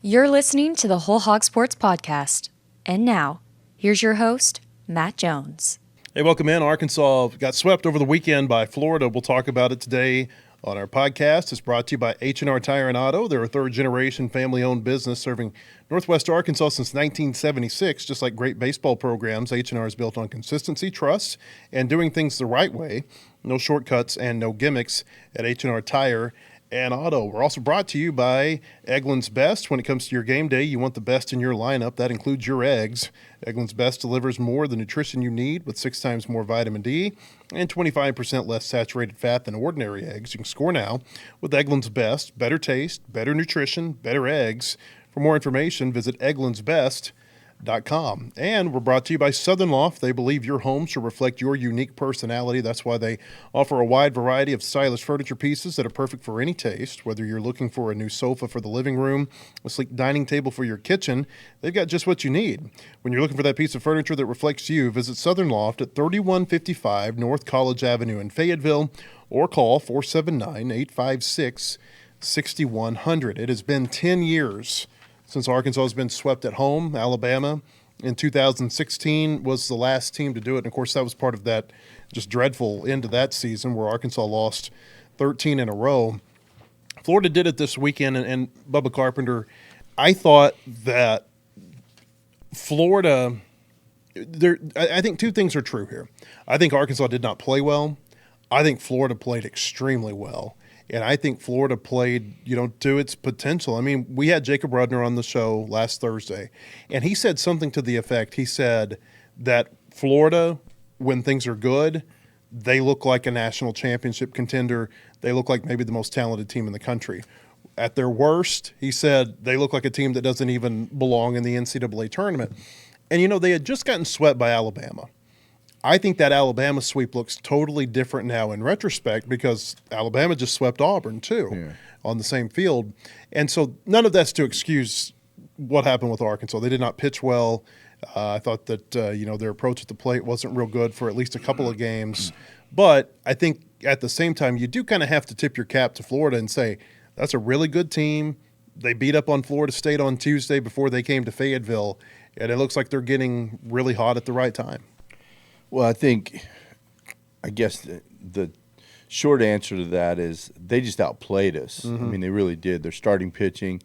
You're listening to the Whole Hog Sports Podcast. And now, here's your host, Matt Jones. Hey, welcome in. Arkansas got swept over the weekend by Florida. We'll talk about it today on our podcast. It's brought to you by H&R Tire and Auto. They're a third-generation family-owned business serving Northwest Arkansas since 1976. Just like great baseball programs, H&R is built on consistency, trust, and doing things the right way. No shortcuts and no gimmicks at H&R Tire and Auto. We're also brought to you by Eggland's Best. When it comes to your game day, you want the best in your lineup. That includes your eggs. Eggland's Best delivers more of the nutrition you need with 6 times more vitamin D and 25% less saturated fat than ordinary eggs. You can score now with Eggland's Best. Better taste, better nutrition, better eggs. For more information, visit egglandsbest.com. And we're brought to you by Southern Loft. They believe your home should reflect your unique personality. That's why they offer a wide variety of stylish furniture pieces that are perfect for any taste. Whether you're looking for a new sofa for the living room, a sleek dining table for your kitchen, they've got just what you need. When you're looking for that piece of furniture that reflects you, visit Southern Loft at 3155 North College Avenue in Fayetteville or call 479-856-6100. It has been 10 years since Arkansas has been swept at home. Alabama in 2016 was the last team to do it. And, of course, that was part of that just dreadful end of that season where Arkansas lost 13 in a row. Florida did it this weekend, and Bubba Carpenter, I thought that Florida I think two things are true here. I think Arkansas did not play well. I think Florida played extremely well. And I think Florida played, to its potential. I mean, we had Jacob Rudner on the show last Thursday, and he said something to the effect. He said that Florida, when things are good, they look like a national championship contender. They look like maybe the most talented team in the country. At their worst, he said, they look like a team that doesn't even belong in the NCAA tournament. And, they had just gotten swept by Alabama. I think that Alabama sweep looks totally different now in retrospect because Alabama just swept Auburn too on the same field. And so none of that's to excuse what happened with Arkansas. They did not pitch well. I thought that, their approach at the plate wasn't real good for at least a couple of games. But I think at the same time, you do kind of have to tip your cap to Florida and say, that's a really good team. They beat up on Florida State on Tuesday before they came to Fayetteville, and it looks like they're getting really hot at the right time. Well, I guess the short answer to that is they just outplayed us. Mm-hmm. I mean, they really did. Their starting pitching.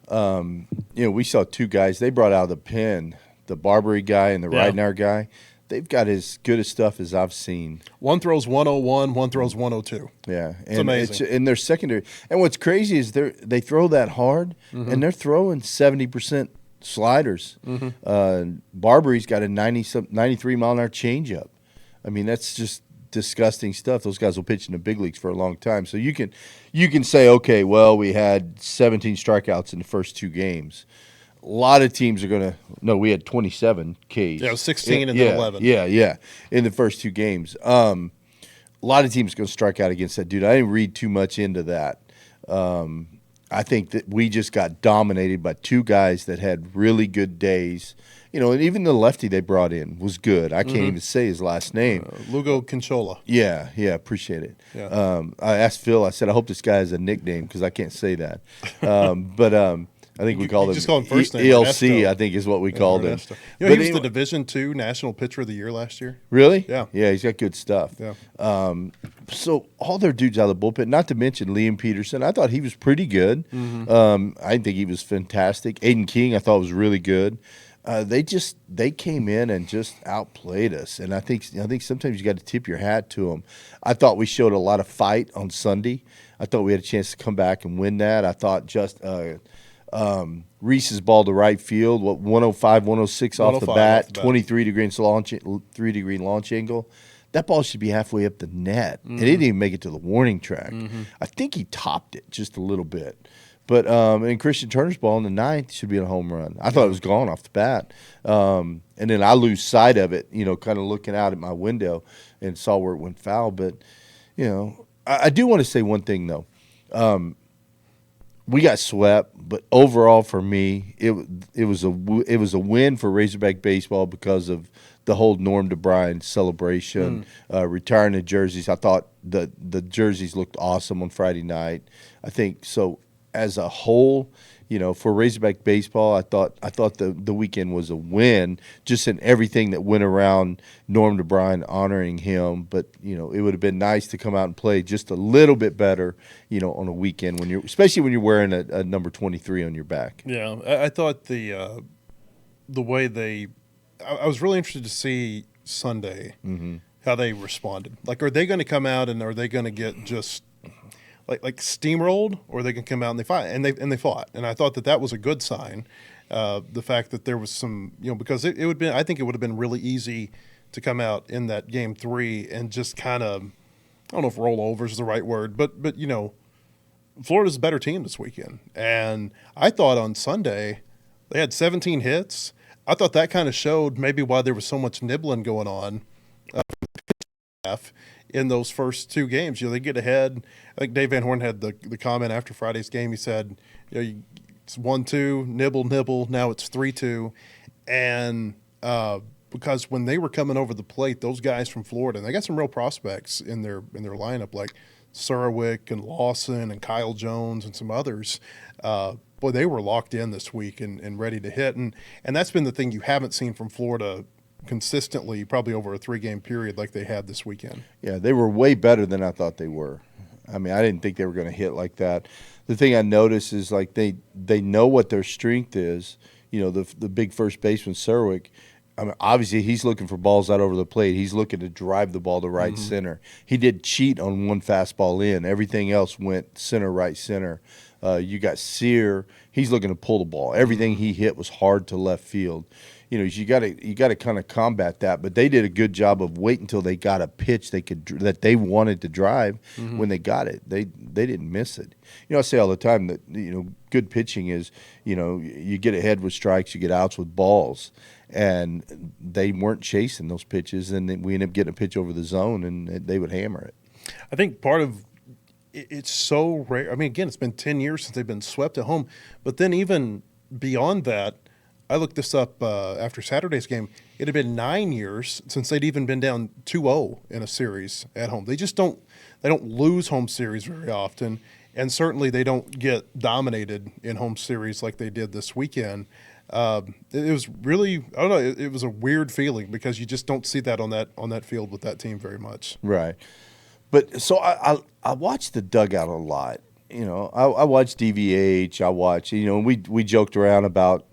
We saw two guys. They brought out of the pen, the Barbary guy and the Ridenour guy. They've got as good a stuff as I've seen. One throws 101, one throws 102. Yeah. It's amazing. And they're secondary. And what's crazy is they throw that hard, and they're throwing 70% sliders. Mm-hmm. Barbary's got a 93-mile-an-hour changeup. I mean, that's just disgusting stuff. Those guys will pitch in the big leagues for a long time. So you can say, okay, well, we had 17 strikeouts in the first 2 games. A lot of teams are going to – no, we had 27 Ks. Yeah, it was 16 and then 11. Yeah, in the first 2 games. A lot of teams are going to strike out against that dude. I didn't read too much into that. I think that we just got dominated by 2 guys that had really good days. And even the lefty they brought in was good. I can't even say his last name. Lugo Conchola. Yeah, appreciate it. Yeah. I asked Phil, I said, I hope this guy has a nickname because I can't say that. But I think we called him, just call him first name. ELC, Ernesto. I think is what we called him. He was the Division II National Pitcher of the Year last year. Really? Yeah. Yeah, he's got good stuff. Yeah. So all their dudes out of the bullpen, not to mention Liam Peterson, I thought he was pretty good. Mm-hmm. I think he was fantastic. Aiden King, I thought was really good. They came in and just outplayed us, and I think sometimes you got to tip your hat to them. I thought we showed a lot of fight on Sunday. I thought we had a chance to come back and win that. I thought just Reese's ball to right field, 105, 106 off the bat, 23-degree launch angle. That ball should be halfway up the net. Mm-hmm. It didn't even make it to the warning track. Mm-hmm. I think he topped it just a little bit. But and Christian Turner's ball in the 9th should be a home run. I thought it was gone off the bat. And then I lose sight of it, kind of looking out at my window and saw where it went foul. But, I do want to say one thing, though. We got swept, but overall for me, it was a win for Razorback baseball because of the whole Norm DeBriyn celebration, retiring the jerseys. I thought the jerseys looked awesome on Friday night. I think so. As a whole, For Razorback baseball, I thought the weekend was a win, just in everything that went around Norm DeBriyn honoring him. But it would have been nice to come out and play just a little bit better, on a weekend especially when you're wearing a number 23 on your back. Yeah, I thought the way I was really interested to see Sunday how they responded. Like, are they going to come out and are they going to get just like steamrolled, or they can come out and they fight, and they fought, and I thought that was a good sign. The fact that there was some, because it would be, I think it would have been really easy to come out in that game 3 and just kind of, I don't know if rollover is the right word, but Florida's a better team this weekend, and I thought on Sunday they had 17 hits. I thought that kind of showed maybe why there was so much nibbling going on in those first 2 games. They get ahead. I think Dave Van Horn had the comment after Friday's game. He said, it's 1-2, nibble. Now it's 3-2, and because when they were coming over the plate, those guys from Florida, and they got some real prospects in their lineup, like Surwick and Lawson and Kyle Jones and some others. Boy, they were locked in this week and ready to hit, and that's been the thing you haven't seen from Florida consistently, probably over a 3-game period like they had this weekend. Yeah, they were way better than I thought they were. I mean, I didn't think they were going to hit like that. The thing I noticed is like they know what their strength is. The big first baseman Surwick. I mean, obviously he's looking for balls out over the plate. He's looking to drive the ball to right center. He did cheat on one fastball in. Everything else went center, right center. You got Sear. He's looking to pull the ball. Everything he hit was hard to left field. You got to kind of combat that. But they did a good job of waiting until they got a pitch that they wanted to drive. When they got it, they didn't miss it. I say all the time that good pitching is you get ahead with strikes, you get outs with balls, and they weren't chasing those pitches, and then we ended up getting a pitch over the zone, and they would hammer it. I think part of it's so rare. I mean, again, it's been 10 years since they've been swept at home, but then even beyond that. I looked this up after Saturday's game. It had been 9 years since they'd even been down 2-0 in a series at home. They just don't lose home series very often, and certainly they don't get dominated in home series like they did this weekend. It was really, I don't know, it was a weird feeling because you just don't see that on that field with that team very much. Right. But so I watched the dugout a lot. I watched DVH. I watched, we joked around about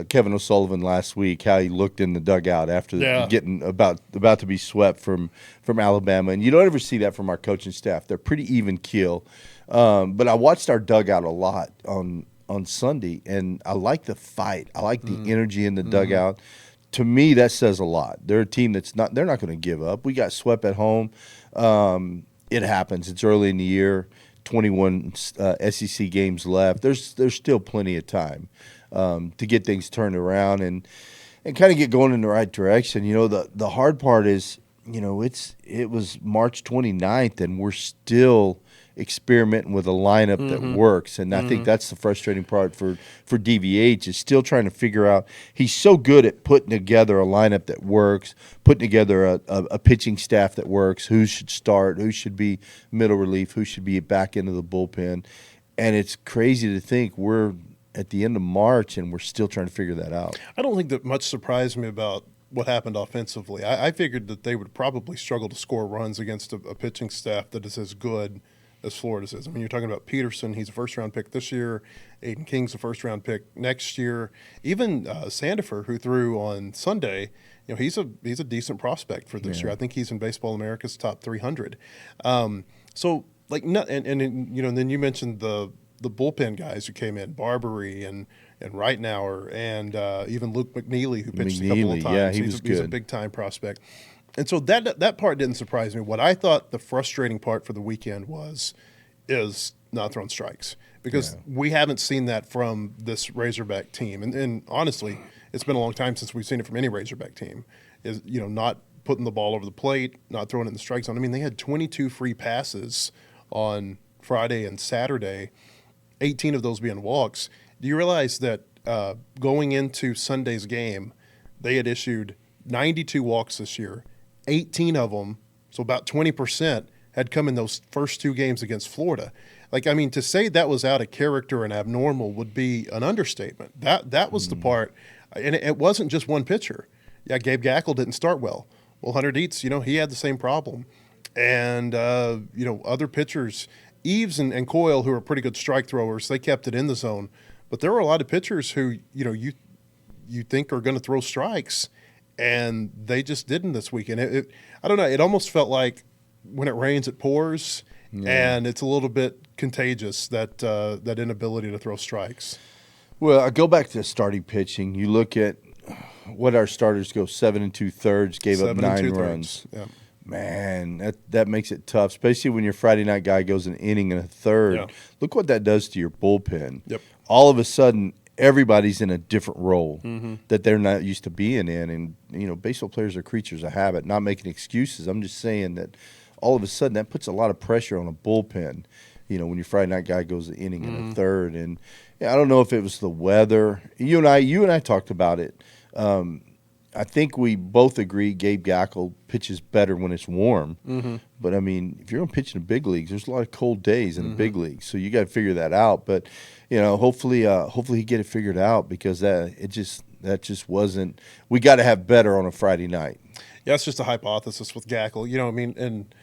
Kevin O'Sullivan last week, how he looked in the dugout after getting about to be swept from Alabama. And you don't ever see that from our coaching staff. They're pretty even keel. But I watched our dugout a lot on Sunday, and I like the fight. I like the energy in the dugout. To me, that says a lot. They're a team they're not going to give up. We got swept at home. It happens. It's early in the year. 21 SEC games left. There's still plenty of time to get things turned around and kind of get going in the right direction. The hard part is, it was March 29th, and we're still experimenting with a lineup that works. And I think that's the frustrating part for DVH, is still trying to figure out. He's so good at putting together a lineup that works, putting together a pitching staff that works, who should start, who should be middle relief, who should be back into the bullpen. And it's crazy to think we're at the end of March and we're still trying to figure that out. I don't think that much surprised me about what happened offensively. I figured that they would probably struggle to score runs against a pitching staff that is as good as Florida's is. I mean, you're talking about Peterson. He's a first-round pick this year. Aiden King's a first-round pick next year. Even Sandifer, who threw on Sunday, he's a decent prospect for this year. I think he's in Baseball America's top 300. And then you mentioned the bullpen guys who came in, Barbary and Reitnauer and even Luke McNeely, who pitched a couple of times. Yeah, he's a big-time prospect. And so that part didn't surprise me. What I thought the frustrating part for the weekend is not throwing strikes, because we haven't seen that from this Razorback team. And honestly, it's been a long time since we've seen it from any Razorback team, is not putting the ball over the plate, not throwing it in the strike zone. I mean, they had 22 free passes on Friday and Saturday, 18 of those being walks. Do you realize that going into Sunday's game, they had issued 92 walks this year? 18 of them, so about 20%, had come in those first 2 games against Florida. Like, I mean, to say that was out of character and abnormal would be an understatement. That was the part, and it wasn't just one pitcher. Yeah, Gabe Gackle didn't start well. Well, Hunter Dietz, he had the same problem. And, other pitchers, Eves and Coyle, who are pretty good strike throwers, they kept it in the zone. But there were a lot of pitchers who, you think are going to throw strikes, and they just didn't this weekend. I don't know. It almost felt like when it rains, it pours, and it's a little bit contagious, that inability to throw strikes. Well, I go back to starting pitching. You look at what our starters go 7 2/3, gave up 9 runs. Yeah. Man, that makes it tough, especially when your Friday night guy goes an inning and a third. Yeah. Look what that does to your bullpen. Yep. All of a sudden, everybody's in a different role that they're not used to being in. And, baseball players are creatures of habit, not making excuses. I'm just saying that all of a sudden that puts a lot of pressure on a bullpen, when your Friday night guy goes an inning and a third. And I don't know if it was the weather. You and I talked about it. I think we both agree Gabe Gackle pitches better when it's warm. But, I mean, if you're going to pitch in the big leagues, there's a lot of cold days in the big leagues. So you got to figure that out. But, hopefully he get it figured out, because that just wasn't – we got to have better on a Friday night. Yeah, it's just a hypothesis with Gackle. And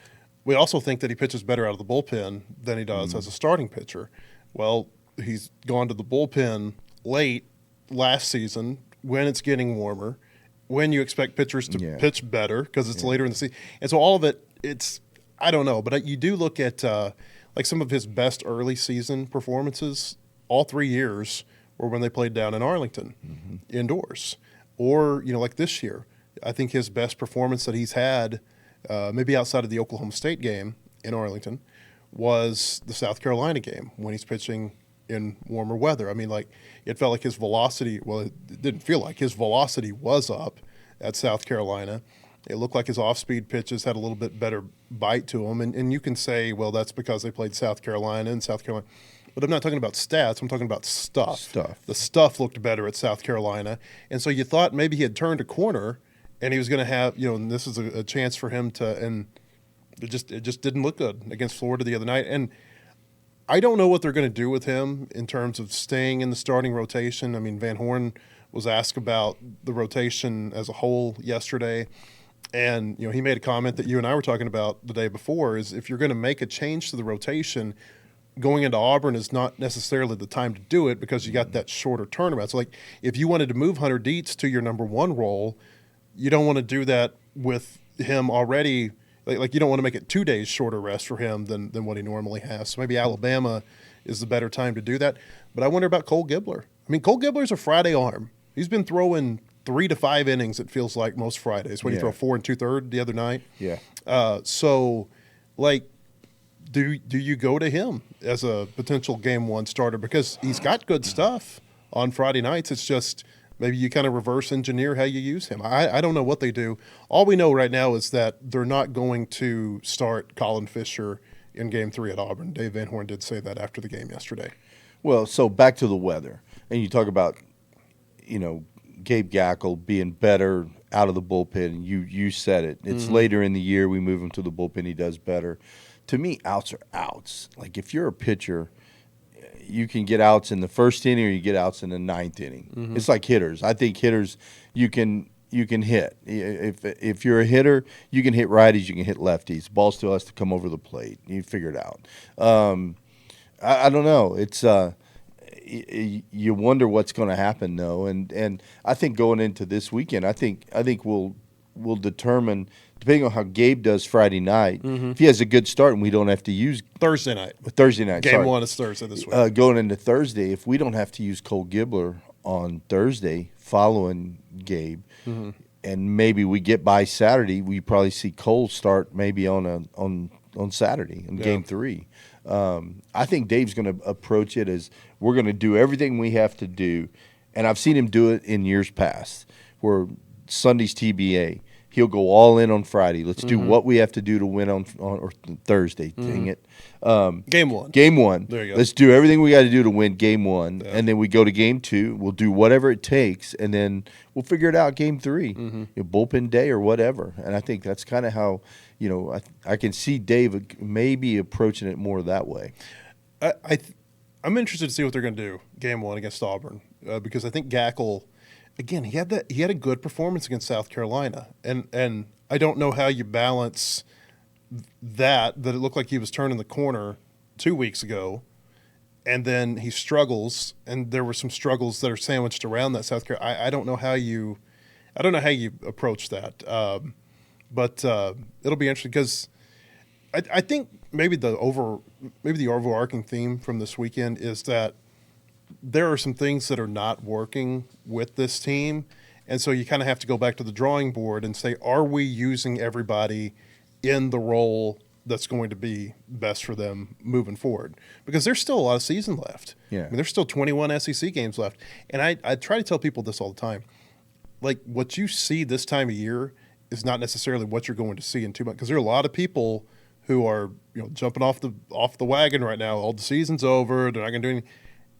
we also think that he pitches better out of the bullpen than he does as a starting pitcher. Well, he's gone to the bullpen late last season when it's getting warmer, when you expect pitchers to pitch better because it's later in the season. And so all of it, I don't know. But you do look at like some of his best early season performances, all 3 years were when they played down in Arlington indoors. Or, like this year, I think his best performance that he's had, maybe outside of the Oklahoma State game in Arlington, was the South Carolina game when he's pitching in warmer weather. I mean, like, it felt like his velocity, well, it didn't feel like his velocity was up at South Carolina. It looked like his off-speed pitches had a little bit better bite to them. And you can say, well, that's because they played South Carolina and South Carolina. But I'm not talking about stats. I'm talking about stuff. The stuff looked better at South Carolina. And so you thought maybe he had turned a corner and he was going to have, and this is a chance for him to, and it just didn't look good against Florida the other night. And I don't know what they're going to do with him in terms of staying in the starting rotation. I mean, Van Horn was asked about the rotation as a whole yesterday. And, he made a comment that you and I were talking about the day before, is if you're going to make a change to the rotation, going into Auburn is not necessarily the time to do it because you got that shorter turnaround. So, like, if you wanted to move Hunter Dietz to your number one role, you don't want to do that with him already. Like you don't want to make it 2 days shorter rest for him than what he normally has. So maybe Alabama is the better time to do that. But I wonder about Cole Gibbler. I mean, Cole Gibbler's a Friday arm. He's been throwing 3 to 5 innings, it feels like, most Fridays. When you throw 4 2/3 the other night. Yeah. So, like, do you go to him as a potential game one starter? Because he's got good stuff on Friday nights. It's just maybe you kind of reverse engineer how you use him. I don't know what they do. All we know right now is that they're not going to start Colin Fischer in Game 3 at Auburn. Dave Van Horn did say that after the game yesterday. Well, so back to the weather. And you talk about, Gabe Gackle being better out of the bullpen. You said it. It's later in the year we move him to the bullpen. He does better. To me, outs are outs. Like, if you're a pitcher, you can get outs in the first inning or you get outs in the ninth inning. It's like hitters. I think hitters, you can hit. If you're a hitter, you can hit righties, you can hit lefties. The ball still has to come over the plate. You figure it out. I don't know. It's you wonder what's going to happen though, and I think going into this weekend, I think we'll determine, depending on how Gabe does Friday night, if he has a good start and we don't have to use Thursday night. Game 1 is Thursday this week. Going into Thursday, if we don't have to use Cole Gibbler on Thursday following Gabe, and maybe we get by Saturday, we probably see Cole start maybe on Saturday in Game 3. I think Dave's going to approach it as we're going to do everything we have to do, and I've seen him do it in years past, where Sunday's TBA, he'll go all in on Friday. Let's do what we have to do to win on or Thursday. Dang it. Game 1. Game 1. There you go. Let's do everything we got to do to win Game 1, and then we go to Game 2. We'll do whatever it takes, and then we'll figure it out Game 3, bullpen day or whatever. And I think that's kind of how, I can see Dave maybe approaching it more that way. I'm interested to see what they're going to do game one against Auburn because I think Gackle, again, he had a good performance against South Carolina, and I don't know how you balance that it looked like he was turning the corner 2 weeks ago, and then he struggles, and there were some struggles that are sandwiched around that South Carolina. I don't know how you approach that, but it'll be interesting because I think maybe the overarching theme from this weekend is that there are some things that are not working with this team, and so you kind of have to go back to the drawing board and say, are we using everybody in the role that's going to be best for them moving forward? Because there's still a lot of season left. Yeah. I mean, there's still 21 SEC games left, and I try to tell people this all the time. Like, what you see this time of year is not necessarily what you're going to see in 2 months, because there are a lot of people who are jumping off the wagon right now. All the season's over. They're not going to do anything.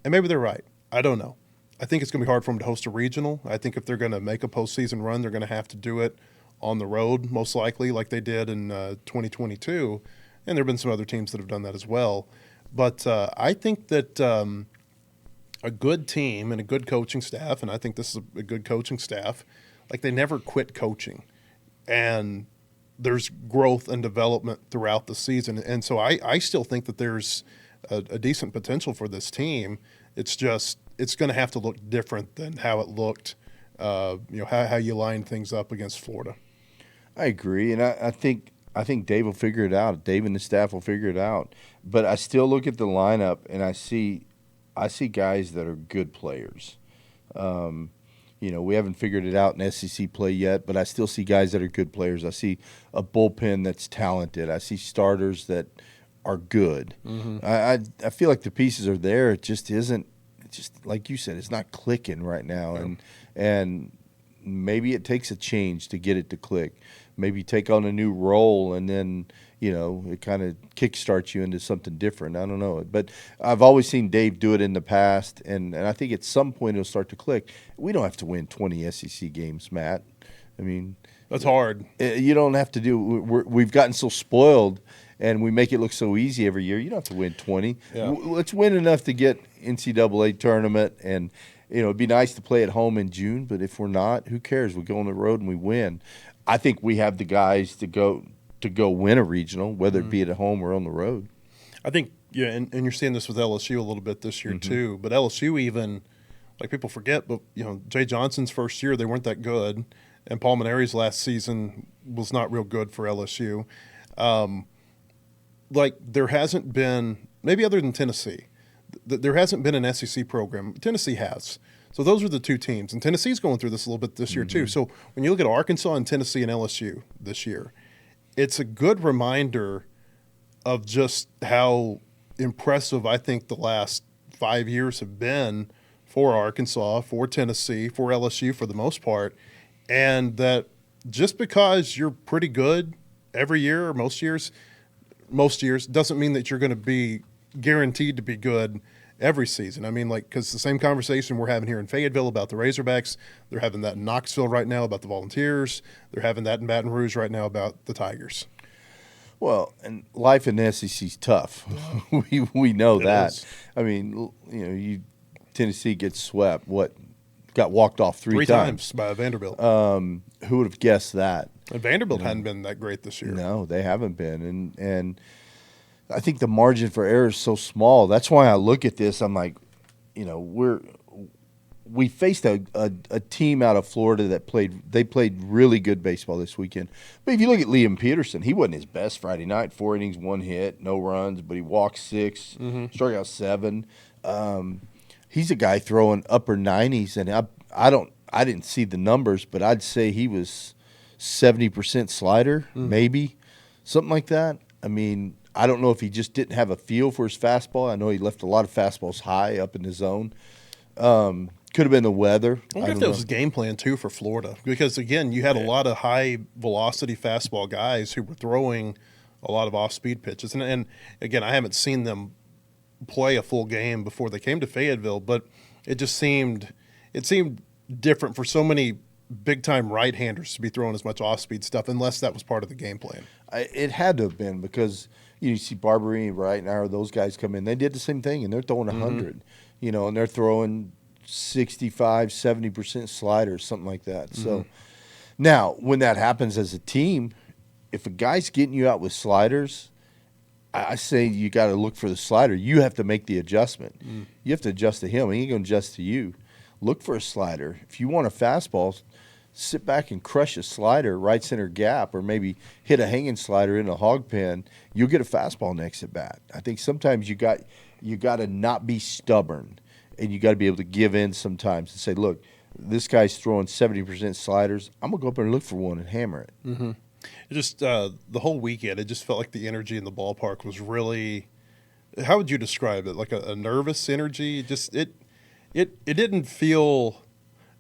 And maybe they're right. I don't know. I think it's going to be hard for them to host a regional. I think if they're going to make a postseason run, they're going to have to do it on the road, most likely, like they did in 2022. And there have been some other teams that have done that as well. But I think that a good team and a good coaching staff, and I think this is a good coaching staff, like they never quit coaching. And there's growth and development throughout the season. And so I still think that there's a decent potential for this team. It's just it's going to have to look different than how it looked, how you lined things up against Florida. I agree, and I think Dave will figure it out. Dave and the staff will figure it out. But I still look at the lineup, and I see guys that are good players. We haven't figured it out in SEC play yet, but I still see guys that are good players. I see a bullpen that's talented. I see starters that are good. Mm-hmm. I feel like the pieces are there. It just isn't. It's just like you said. It's not clicking right now, Yeah. and maybe it takes a change to get it to click. Maybe take on a new role, and then it kind of kickstarts you into something different. I don't know, but I've always seen Dave do it in the past, and I think at some point it'll start to click. We don't have to win 20 SEC games, Matt. I mean, That's hard. You don't have to do. We've gotten so spoiled, and we make it look so easy every year. You don't have to win 20. Yeah. Let's win enough to get NCAA tournament, and it'd be nice to play at home in June. But if we're not, who cares? We go on the road and we win. I think we have the guys to go win a regional, whether it be at home or on the road. I think, and you're seeing this with LSU a little bit this year too. But LSU even, like people forget, but Jay Johnson's first year they weren't that good, and Paul Maneri's last season was not real good for LSU. Like there hasn't been, maybe other than Tennessee, there hasn't been an SEC program. Tennessee has. So those are the two teams, and Tennessee's going through this a little bit this year too. So when you look at Arkansas and Tennessee and LSU this year, it's a good reminder of just how impressive I think the last 5 years have been for Arkansas, for Tennessee, for LSU for the most part, and that just because you're pretty good every year or most years doesn't mean that you're going to be guaranteed to be good every season. I mean, because the same conversation we're having here in Fayetteville about the Razorbacks, they're having that in Knoxville right now about the Volunteers. They're having that in Baton Rouge right now about the Tigers. Well, and life in the SEC is tough. we know that. Is. I mean, Tennessee gets swept. Got walked off three times by Vanderbilt. Who would have guessed that? And Vanderbilt hadn't been that great this year. No, they haven't been, and I think the margin for error is so small. That's why I look at this. I'm like, we faced a team out of Florida that played really good baseball this weekend. But if you look at Liam Peterson, he wasn't his best Friday night. 4 innings, 1 hit, no runs, but he walked 6, struck out 7. He's a guy throwing upper 90s, and I didn't see the numbers, but I'd say he was 70% slider, maybe something like that. I mean, I don't know if he just didn't have a feel for his fastball. I know he left a lot of fastballs high up in the zone. Could have been the weather. I wonder if that was his game plan, too, for Florida. Because, again, you had a lot of high-velocity fastball guys who were throwing a lot of off-speed pitches. And, again, I haven't seen them play a full game before they came to Fayetteville, but it seemed different for so many big-time right-handers to be throwing as much off-speed stuff, unless that was part of the game plan. It had to have been because, You see Barbary, right now, those guys come in. They did the same thing, and they're throwing 100, and they're throwing 65, 70% sliders, something like that. So now, when that happens as a team, if a guy's getting you out with sliders, I say you got to look for the slider. You have to make the adjustment. You have to adjust to him. He ain't going to adjust to you. Look for a slider. If you want a fastball, sit back and crush a slider right center gap, or maybe hit a hanging slider in a hog pen. You'll get a fastball next at bat. I think sometimes you got to not be stubborn, and you got to be able to give in sometimes and say, look, this guy's throwing 70% sliders. I'm gonna go up there and look for one and hammer it. It just the whole weekend, it just felt like the energy in the ballpark was really. How would you describe it? Like a nervous energy. Just it didn't feel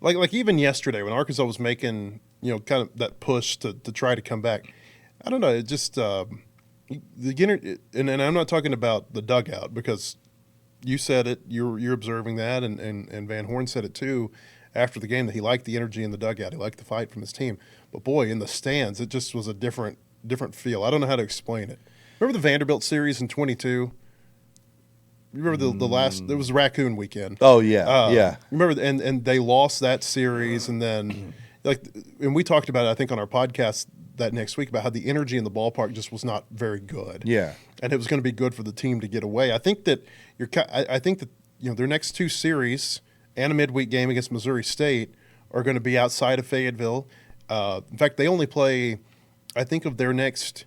like even yesterday when Arkansas was making kind of that push to try to come back. I don't know. It just and I'm not talking about the dugout, because you said it. You're observing that, and Van Horn said it too after the game, that he liked the energy in the dugout. He liked the fight from his team. But boy, in the stands, it just was a different feel. I don't know how to explain it. Remember the Vanderbilt series in 22? You remember the last? It was Raccoon weekend. Oh yeah, yeah. Remember, and they lost that series, and then and we talked about it, I think, on our podcast that next week, about how the energy in the ballpark just was not very good. Yeah, and it was going to be good for the team to get away. I think that their next two series and a midweek game against Missouri State are going to be outside of Fayetteville. In fact, they only play, I think, of their next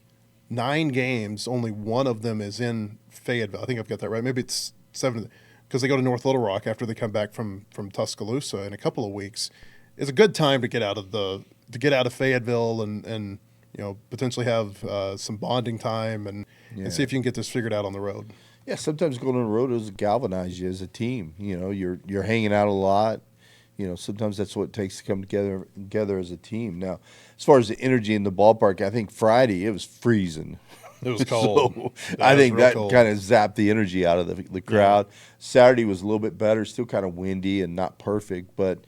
9 games, only one of them is in Fayetteville. I think I've got that right. Maybe it's 7, because they go to North Little Rock after they come back from Tuscaloosa in a couple of weeks. It's a good time to get out of Fayetteville and potentially have some bonding time and see if you can get this figured out on the road. Yeah, sometimes going on the road is galvanize you as a team. You're hanging out a lot. Sometimes that's what it takes to come together as a team. Now, as far as the energy in the ballpark, I think Friday it was freezing. It was cold. So I think that kind of zapped the energy out of the crowd. Yeah. Saturday was a little bit better, still kind of windy and not perfect, but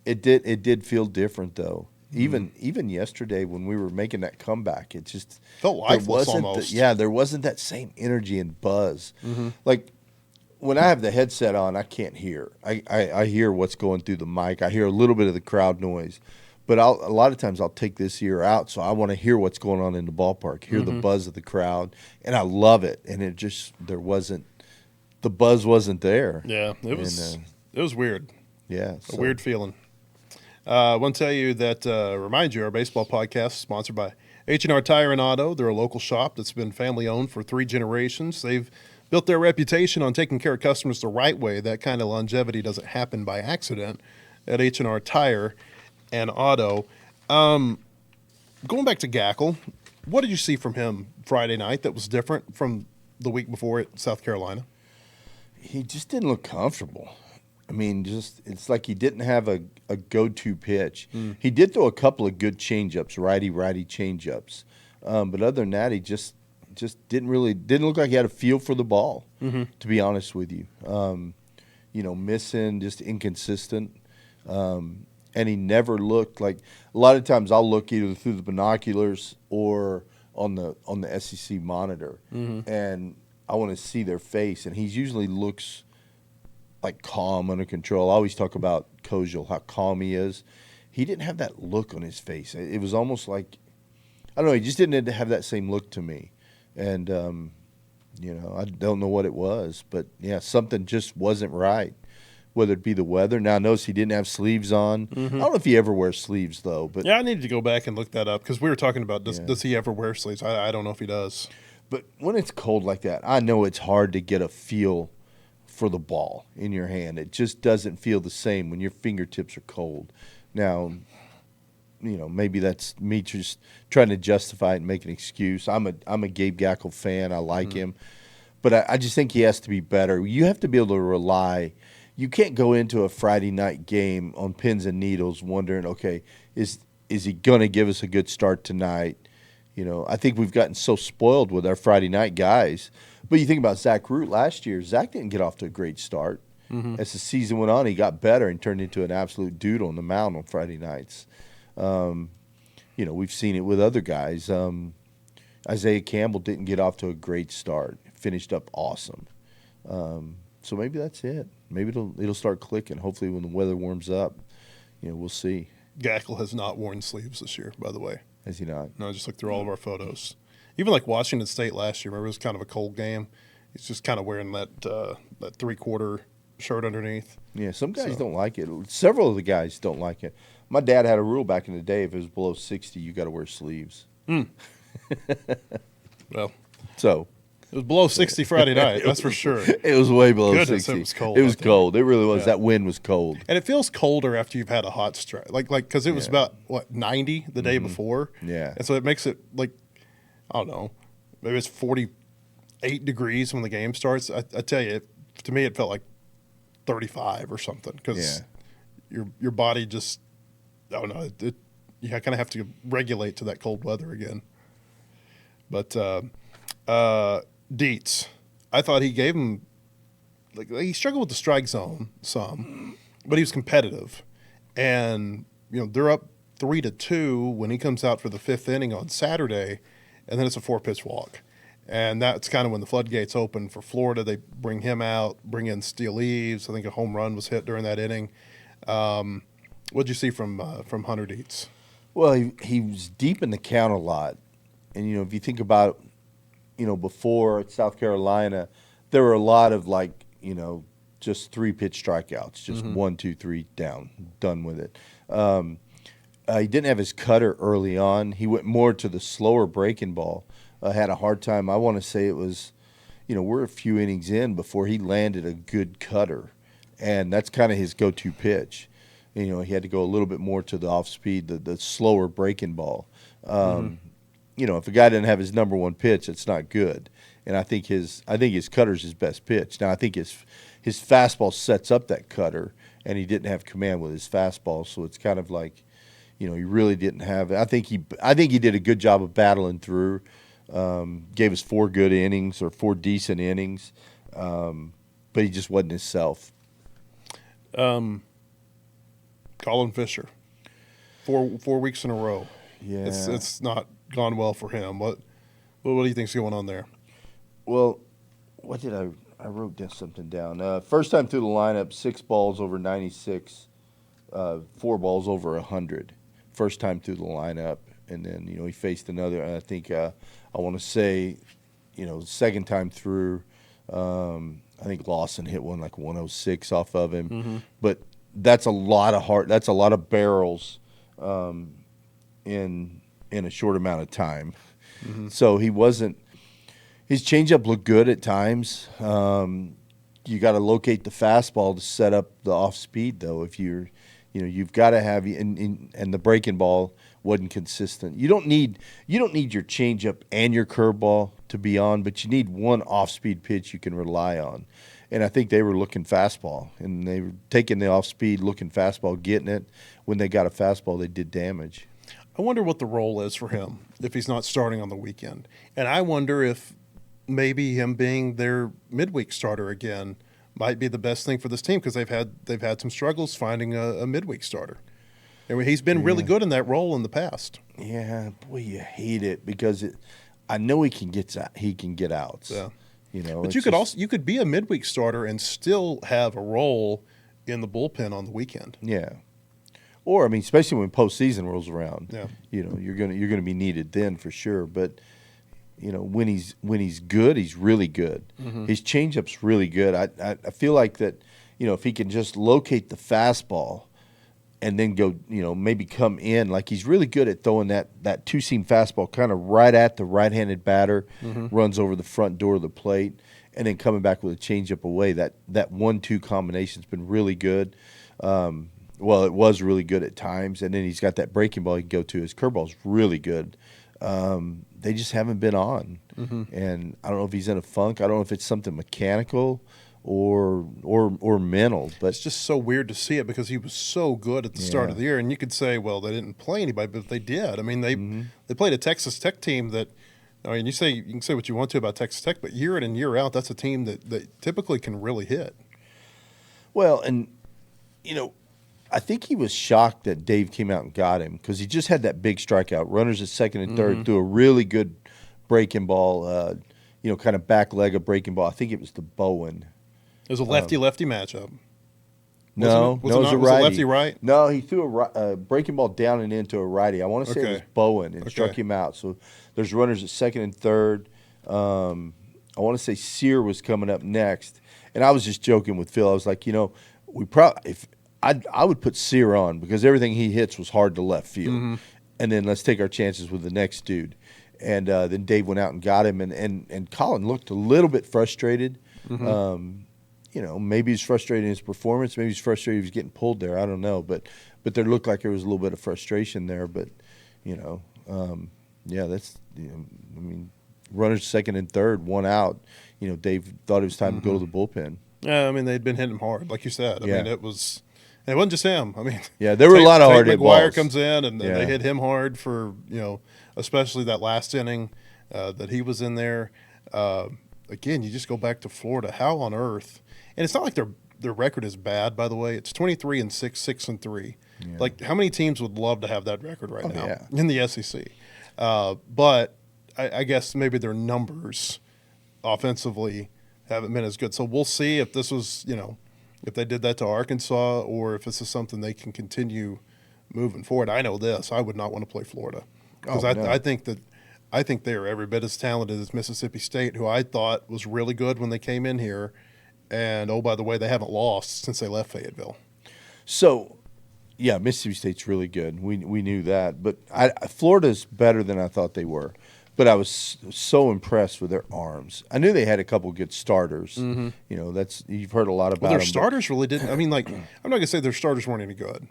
it did feel different though. Even yesterday when we were making that comeback, it just felt lifeless almost. There wasn't that same energy and buzz. Like when I have the headset on, I can't hear. I hear what's going through the mic. I hear a little bit of the crowd noise. But a lot of times I'll take this ear out, so I want to hear what's going on in the ballpark, hear the buzz of the crowd, and I love it. And the buzz wasn't there. Yeah, it was weird. Yeah, a weird feeling. I want to tell you that, remind you, our baseball podcast is sponsored by H&R Tire and Auto. They're a local shop that's been family-owned for 3 generations. They've built their reputation on taking care of customers the right way. That kind of longevity doesn't happen by accident at H&R Tire and Auto. Going back to Gackle, what did you see from him Friday night that was different from the week before at South Carolina? He just didn't look comfortable. I mean, it's like he didn't have a go-to pitch. He did throw a couple of good changeups, righty changeups, but other than that, he just didn't look like he had a feel for the ball. To be honest with you, missing, just inconsistent, and he never looked like. A lot of times, I'll look either through the binoculars or on the SEC monitor, and I want to see their face, and he usually looks like calm, under control. I always talk about Kozel, how calm he is. He didn't have that look on his face. It was almost like, I don't know, he just didn't have that same look to me. And, I don't know what it was. But, yeah, something just wasn't right, whether it be the weather. Now, I noticed he didn't have sleeves on. I don't know if he ever wears sleeves, though. But yeah, I needed to go back and look that up because we were talking about does he ever wear sleeves? I don't know if he does. But when it's cold like that, I know it's hard to get a feel for the ball in your hand. It just doesn't feel the same when your fingertips are cold. Now, maybe that's me just trying to justify it and make an excuse. I'm a Gabe Gackle fan. I like him. But I just think he has to be better. You have to be able to rely. You can't go into a Friday night game on pins and needles wondering, okay, is he going to give us a good start tonight? I think we've gotten so spoiled with our Friday night guys. But you think about Zach Root last year. Zach didn't get off to a great start. As the season went on, he got better and turned into an absolute dude on the mound on Friday nights. We've seen it with other guys. Isaiah Campbell didn't get off to a great start. Finished up awesome. So maybe that's it. Maybe it'll start clicking. Hopefully when the weather warms up, we'll see. Gackle has not worn sleeves this year, by the way. Has he not? No, I just looked through all of our photos. Even like Washington State last year, remember it was kind of a cold game. He's just kind of wearing that 3/4 shirt underneath. Yeah, some guys don't like it. Several of the guys don't like it. My dad had a rule back in the day: if it was below 60, you got to wear sleeves. Well, so it was below 60 Friday night. That's for sure. it was way below Goodness, 60. it was cold. It was cold. It really was. Yeah. That wind was cold. And it feels colder after you've had a hot strike, like because it was about 90 the day before. Yeah, and so it makes it like I don't know, maybe it's 48 degrees when the game starts. I tell you, to me it felt like 35 or something because your body just I don't know. You kind of have to regulate to that cold weather again. But Dietz, I thought he gave him like he struggled with the strike zone some, but he was competitive, and they're up 3-2 when he comes out for the 5th inning on Saturday, and then it's a 4-pitch walk, and that's kind of when the floodgates open for Florida. They bring him out, bring in Steele Eves. I think a home run was hit during that inning. What'd you see from Hunter Dietz? Well, he was deep in the count a lot, and if you think about before at South Carolina, there were a lot of just 3-pitch strikeouts, just 1, 2, 3 down, done with it. He didn't have his cutter early on. He went more to the slower breaking ball. Had a hard time. I want to say it was, we're a few innings in before he landed a good cutter, and that's kind of his go-to pitch. He had to go a little bit more to the off speed, the slower breaking ball. If a guy didn't have his number one pitch, it's not good. And I think his cutter's his best pitch. Now I think his fastball sets up that cutter, and he didn't have command with his fastball, so it's kind of like, he really didn't have. I think he did a good job of battling through. Gave us 4 good innings or 4 decent innings, but he just wasn't himself. Colin Fischer, 4 weeks in a row. Yeah, it's not gone well for him. What do you think's going on there? Well, what did I wrote something down. First time through the lineup, 6 balls over 96, 4 balls over 100. First time through the lineup, and then he faced another. I think I want to say, second time through. I think Lawson hit one like 106 off of him, but that's a lot of heart. That's a lot of barrels in a short amount of time. So he wasn't. His changeup looked good at times. You got to locate the fastball to set up the off speed, though. If you've got to have and the breaking ball wasn't consistent. You don't need your changeup and your curveball to be on, but you need one off speed pitch you can rely on. And I think they were looking fastball, and they were taking the off speed, looking fastball, getting it. When they got a fastball, they did damage. I wonder what the role is for him if he's not starting on the weekend, and I wonder if maybe him being their midweek starter again might be the best thing for this team because they've had some struggles finding a midweek starter. I mean, he's been really good in that role in the past. Yeah, boy, you hate it because I know he can get outs. Yeah. But you could be a midweek starter and still have a role in the bullpen on the weekend. Yeah. Or especially when postseason rolls around. Yeah. You're gonna be needed then for sure. But when he's good, he's really good. His changeup's really good. I feel like that. If he can just locate the fastball, and then go, maybe come in, like he's really good at throwing that two-seam fastball kind of right at the right-handed batter, runs over the front door of the plate, and then coming back with a changeup away. That 1-2 combination's been really good. Well, it was really good at times, and then he's got that breaking ball he can go to. His curveball's really good. They just haven't been on, and I don't know if he's in a funk. I don't know if it's something mechanical or mental, but it's just so weird to see it because he was so good at the start of the year, and you could say, well, they didn't play anybody, but they did. I mean, they played a Texas Tech team that, you can say what you want to about Texas Tech, but year in and year out, that's a team that typically can really hit. Well, and I think he was shocked that Dave came out and got him because he just had that big strikeout, runners at second and third, threw a really good breaking ball, kind of back leg of breaking ball. I think it was the Bowen. It was a lefty-lefty matchup. No, Was it was a righty. lefty-right? No, he threw a breaking ball down and into a righty. I want to say it was Bowen and struck him out. So there's runners at second and third. I want to say Sear was coming up next. And I was just joking with Phil. I was like, I would put Sear on because everything he hits was hard to left field. Mm-hmm. And then let's take our chances with the next dude. And then Dave went out and got him. And Colin looked a little bit frustrated. Mm-hmm. Maybe he's frustrated in his performance. Maybe he's frustrated he was getting pulled there. I don't know. But there looked like there was a little bit of frustration there. But, that's, runners second and third, one out. Dave thought it was time to go to the bullpen. Yeah, they'd been hitting him hard, like you said. It wasn't just him. There were a lot of hard hit balls. McGuire comes in, and they hit him hard for, especially that last inning that he was in there. Again, you just go back to Florida. How on earth? And it's not like their record is bad, by the way. It's 23-6, 6-3. Yeah. Like, how many teams would love to have that record right now in the SEC? But I guess maybe their numbers offensively haven't been as good. So we'll see if this was, if they did that to Arkansas or if this is something they can continue moving forward. I know this. I would not want to play Florida because I think they are every bit as talented as Mississippi State, who I thought was really good when they came in here. And, oh, by the way, they haven't lost since they left Fayetteville. So, yeah, Mississippi State's really good. We knew that. But Florida's better than I thought they were. But I was so impressed with their arms. I knew they had a couple good starters. Mm-hmm. You've heard a lot about their them. Starters really didn't. I'm not going to say their starters weren't any good.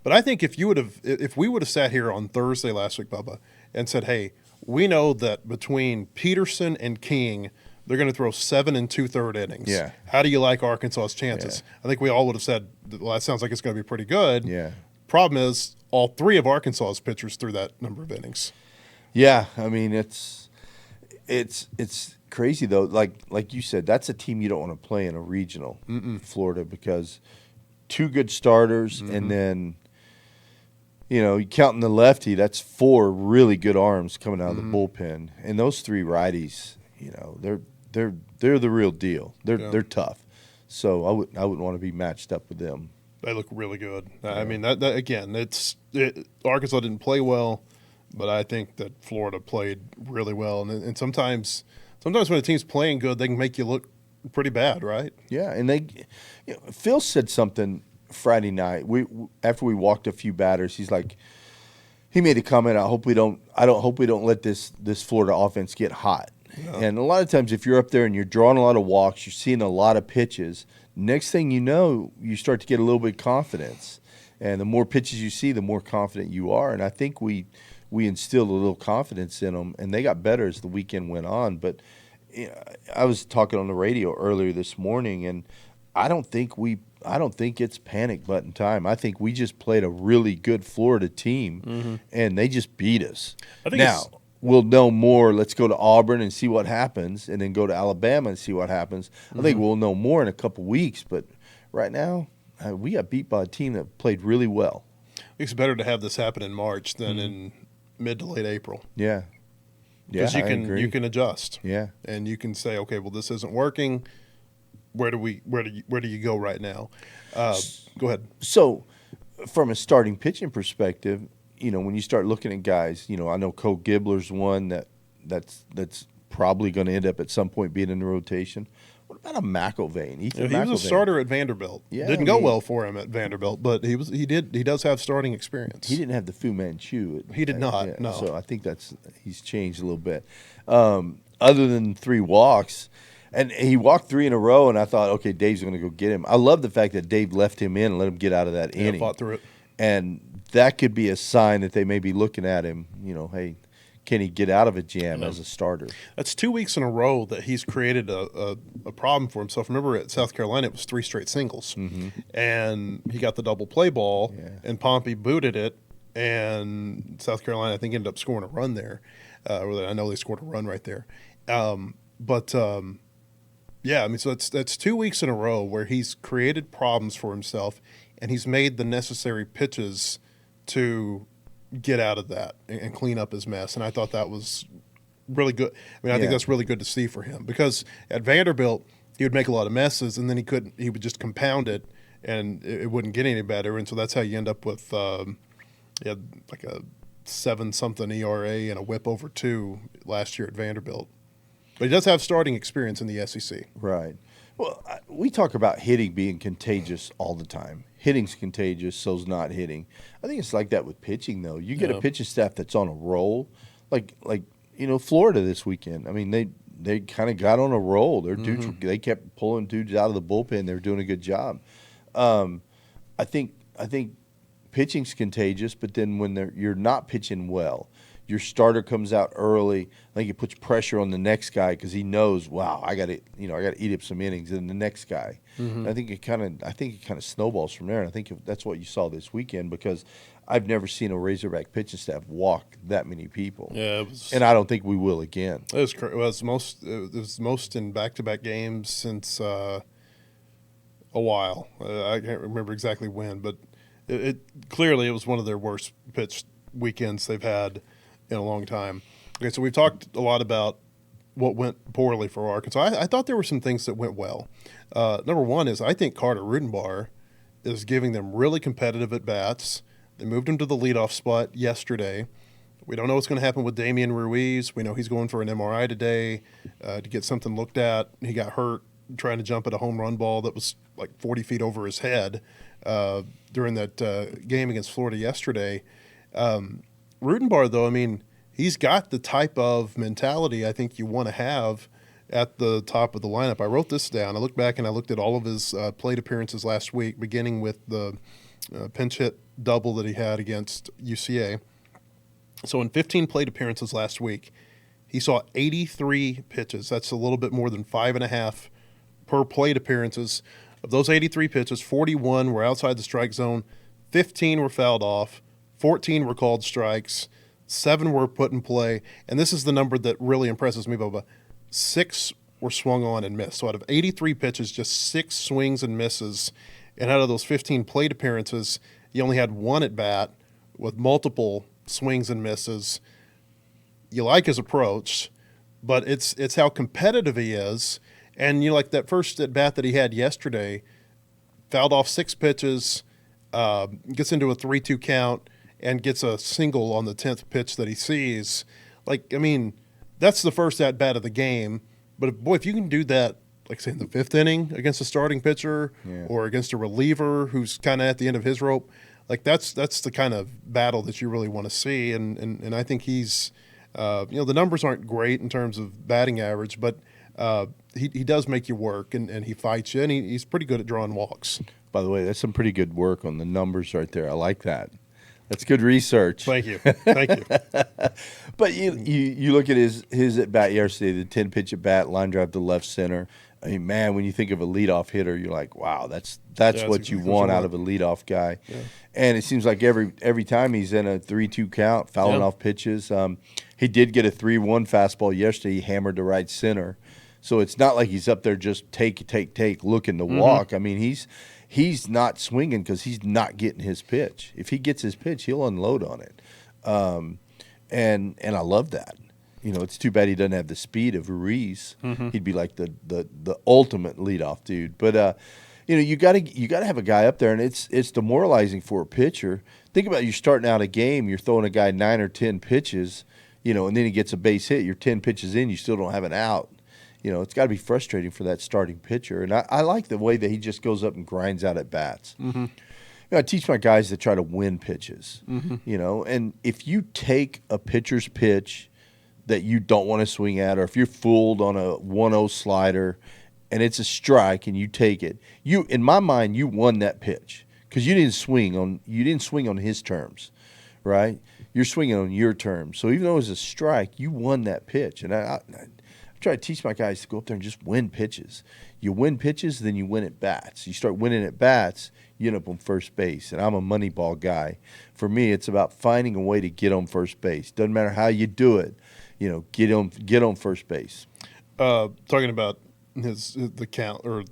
But I think if we would have sat here on Thursday last week, Bubba, and said, hey, we know that between Peterson and King – they're going to throw 7 2/3 innings. Yeah. How do you like Arkansas's chances? Yeah. I think we all would have said, well, that sounds like it's going to be pretty good. Yeah. Problem is, all 3 of Arkansas's pitchers threw that number of innings. Yeah, it's crazy though. Like you said, that's a team you don't want to play in a regional, Florida, because 2 good starters, and then you counting the lefty, that's 4 really good arms coming out of the bullpen, and those 3 righties, they're the real deal. They're tough. So I wouldn't want to be matched up with them. They look really good. Yeah. That again, Arkansas didn't play well, but I think that Florida played really well. And sometimes when a team's playing good, they can make you look pretty bad, right? Yeah, and Phil said something Friday night. After we walked a few batters, he's like, he made a comment. I hope we don't let this Florida offense get hot. Yeah. And a lot of times if you're up there and you're drawing a lot of walks, you're seeing a lot of pitches, next thing you know, you start to get a little bit of confidence. And the more pitches you see, the more confident you are. And I think we instilled a little confidence in them, and they got better as the weekend went on. But I was talking on the radio earlier this morning, and I don't think it's panic button time. I think we just played a really good Florida team, and they just beat us. We'll know more. Let's go to Auburn and see what happens, and then go to Alabama and see what happens. I think we'll know more in a couple weeks, but right now we got beat by a team that played really well. It's better to have this happen in March than in mid to late April. Yeah. Because you can adjust. Yeah. And you can say, okay, well, this isn't working. Where do you go right now? Go ahead. So, from a starting pitching perspective, when you start looking at guys, I know Cole Gibbler's one that's probably going to end up at some point being in the rotation. What about a McIlvain? He was a starter at Vanderbilt. Yeah, didn't go well for him at Vanderbilt, but he does have starting experience. He didn't have the Fu Manchu. He did not. Yeah, no. So I think he's changed a little bit. Other than 3 walks, and he walked 3 in a row, and I thought, okay, Dave's going to go get him. I love the fact that Dave left him in and let him get out of that inning. Fought through it. And that could be a sign that they may be looking at him, hey, can he get out of a jam as a starter? That's 2 weeks in a row that he's created a problem for himself. Remember at South Carolina, it was 3 straight singles. And he got the double play ball, and Pompey booted it, and South Carolina, I think, ended up scoring a run there. I know they scored a run right there. So that's 2 weeks in a row where he's created problems for himself, and he's made the necessary pitches to get out of that and clean up his mess. And I thought that was really good. I mean, I think that's really good to see for him, because at Vanderbilt he would make a lot of messes, and then he would just compound it, and it wouldn't get any better, and so that's how you end up with he had like a 7-something ERA and a WHIP over 2 last year at Vanderbilt. But he does have starting experience in the SEC. Right. Well, we talk about hitting being contagious all the time. Hitting's contagious, so's not hitting. I think it's like that with pitching, though. You get a pitching staff that's on a roll, like Florida this weekend. I mean, they kind of got on a roll. Their dudes, they kept pulling dudes out of the bullpen. They were doing a good job. I think pitching's contagious, but then when you're not pitching well, your starter comes out early. I think it puts pressure on the next guy because he knows, wow, I got to eat up some innings. And the next guy, I think it kind of snowballs from there. And I think that's what you saw this weekend, because I've never seen a Razorback pitching staff walk that many people. Yeah, and I don't think we will again. It was most in back-to-back games since a while. I can't remember exactly when, but it clearly was one of their worst pitch weekends they've had in a long time. Okay, so we've talked a lot about what went poorly for Arkansas. I thought there were some things that went well. Number one is I think Carter Rudenbar is giving them really competitive at-bats. They moved him to the leadoff spot yesterday. We don't know what's going to happen with Damian Ruiz. We know he's going for an MRI today to get something looked at. He got hurt trying to jump at a home run ball that was like 40 feet over his head during that game against Florida yesterday. Rudenbar, though, I mean, he's got the type of mentality I think you want to have at the top of the lineup. I wrote this down. I looked back and I looked at all of his plate appearances last week, beginning with the pinch hit double that he had against UCA. So in 15 plate appearances last week, he saw 83 pitches. That's a little bit more than 5.5 per plate appearances. Of those 83 pitches, 41 were outside the strike zone, 15 were fouled off, 14 were called strikes, 7 were put in play, and this is the number that really impresses me, Bubba. 6 were swung on and missed. So out of 83 pitches, just 6 swings and misses, and out of those 15 plate appearances, he only had 1 at bat with multiple swings and misses. You like his approach, but it's how competitive he is. And like that first at bat that he had yesterday, fouled off 6 pitches, gets into a 3-2 count, and gets a single on the 10th pitch that he sees. Like, I mean, that's the first at bat of the game. But boy, if you can do that, like say in the 5th inning against a starting pitcher or against a reliever who's kind of at the end of his rope, like that's the kind of battle that you really want to see. And I think he's, the numbers aren't great in terms of batting average, but he does make you work, and he fights you, and he's pretty good at drawing walks. By the way, that's some pretty good work on the numbers right there. I like that. That's good research. Thank you. Thank you. But you look at his at bat yesterday, the 10-pitch at bat, line drive to left center. I mean, man, when you think of a leadoff hitter, you're like, wow, that's what you want out of a leadoff guy. Yeah. And it seems like every time he's in a 3-2 count, fouling off pitches. He did get a 3-1 fastball yesterday. He hammered to right center. So it's not like he's up there just take, looking to walk. I mean, he's not swinging because he's not getting his pitch. If he gets his pitch, he'll unload on it. And I love that. It's too bad he doesn't have the speed of Ruiz. He'd be like the ultimate leadoff dude. But you got to have a guy up there, and it's demoralizing for a pitcher. Think about it, you're starting out a game, you're throwing a guy 9 or 10 pitches, and then he gets a base hit. You're 10 pitches in, you still don't have an out. It's got to be frustrating for that starting pitcher. And I like the way that he just goes up and grinds out at bats. I teach my guys to try to win pitches. And if you take a pitcher's pitch that you don't want to swing at, or if you're fooled on a 1-0 slider and it's a strike and you take it, in my mind, you won that pitch because you didn't swing on his terms, right? You're swinging on your terms. So even though it was a strike, you won that pitch. And I try to teach my guys to go up there and just win pitches. You win pitches, then you win at bats. You start winning at bats, you end up on first base. And I'm a money ball guy. For me, it's about finding a way to get on first base. Doesn't matter how you do it. Get on first base. Talking about the count, or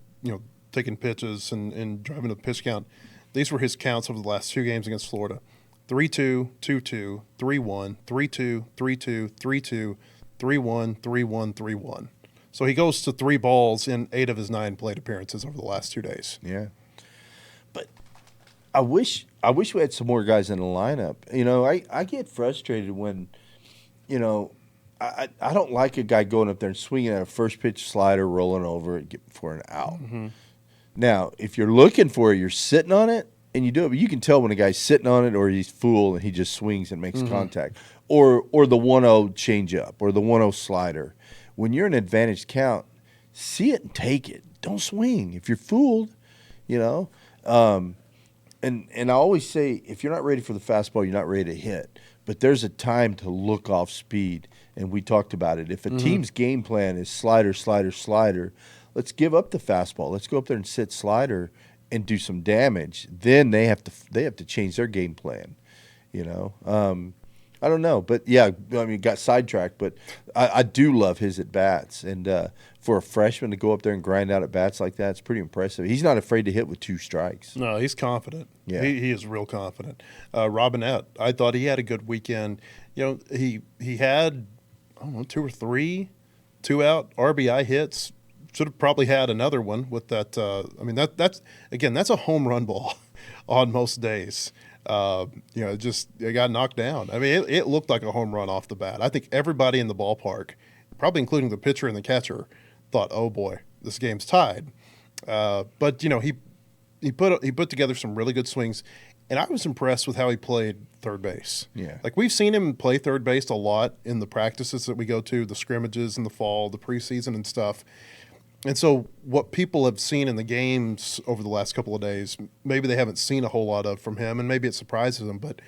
taking pitches and driving a pitch count. These were his counts over the last 2 games against Florida: 3-2, 2-2, 3-1, 3-2, 3-2, 3-2, 3-1, 3-1, 3-1. So he goes to 3 balls in 8 of his 9 plate appearances over the last 2 days. Yeah. But I wish we had some more guys in the lineup. I get frustrated when, I don't like a guy going up there and swinging at a first pitch slider, rolling over it for an out. Mm-hmm. Now, if you're looking for it, you're sitting on it, and you do it. But you can tell when a guy's sitting on it or he's fool and he just swings and makes contact. Or the 1-0 changeup or the 1-0 slider. When you're in advantage count, see it and take it. Don't swing. If you're fooled, And I always say, if you're not ready for the fastball, you're not ready to hit. But there's a time to look off speed, and we talked about it. If a team's game plan is slider, slider, slider, let's give up the fastball. Let's go up there and sit slider and do some damage. Then they have to change their game plan. I don't know, but yeah, got sidetracked. But I do love his at bats, and for a freshman to go up there and grind out at bats like that, it's pretty impressive. He's not afraid to hit with 2 strikes. No, he's confident. Yeah, he is real confident. Robinette, I thought he had a good weekend. He had 2 or 3 2-out RBI hits. Should have probably had another one with that. That's a home run ball on most days. It got knocked down. It looked like a home run off the bat. I think everybody in the ballpark, probably including the pitcher and the catcher, thought, "Oh boy, this game's tied." But he put together some really good swings, and I was impressed with how he played third base. Yeah, like we've seen him play third base a lot in the practices that we go to, the scrimmages in the fall, the preseason and stuff. And so what people have seen in the games over the last couple of days, maybe they haven't seen a whole lot of from him, and maybe it surprises them. But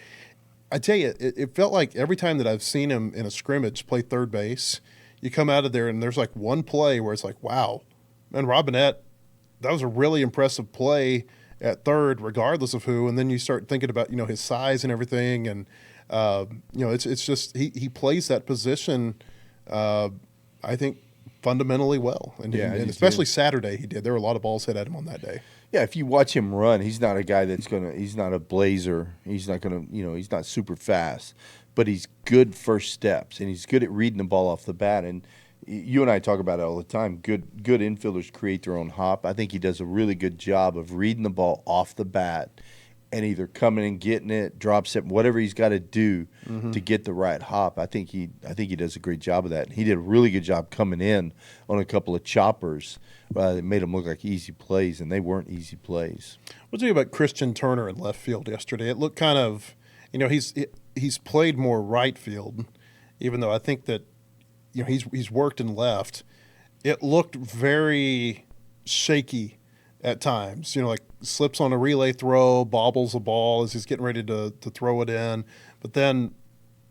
I tell you, it felt like every time that I've seen him in a scrimmage play third base, you come out of there and there's like one play where it's like, wow, man, Robinette, that was a really impressive play at third, regardless of who. And then you start thinking about, his size and everything. And, it's just he plays that position, I think, fundamentally well, and especially Saturday he did. There were a lot of balls hit at him on that day. Yeah, if you watch him run, he's not a guy he's not a blazer. He's not he's not super fast, but he's good first steps, and he's good at reading the ball off the bat. And you and I talk about it all the time. Good infielders create their own hop. I think he does a really good job of reading the ball off the bat and either coming and getting it, drop step, whatever he's got to do to get the right hop. I think he does a great job of that. He did a really good job coming in on a couple of choppers that made them look like easy plays, and they weren't easy plays. What do you think about Christian Turner in left field yesterday? It looked kind of, he's played more right field, even though I think that, he's worked in left. It looked very shaky at times, like slips on a relay throw, bobbles a ball as he's getting ready to throw it in. But then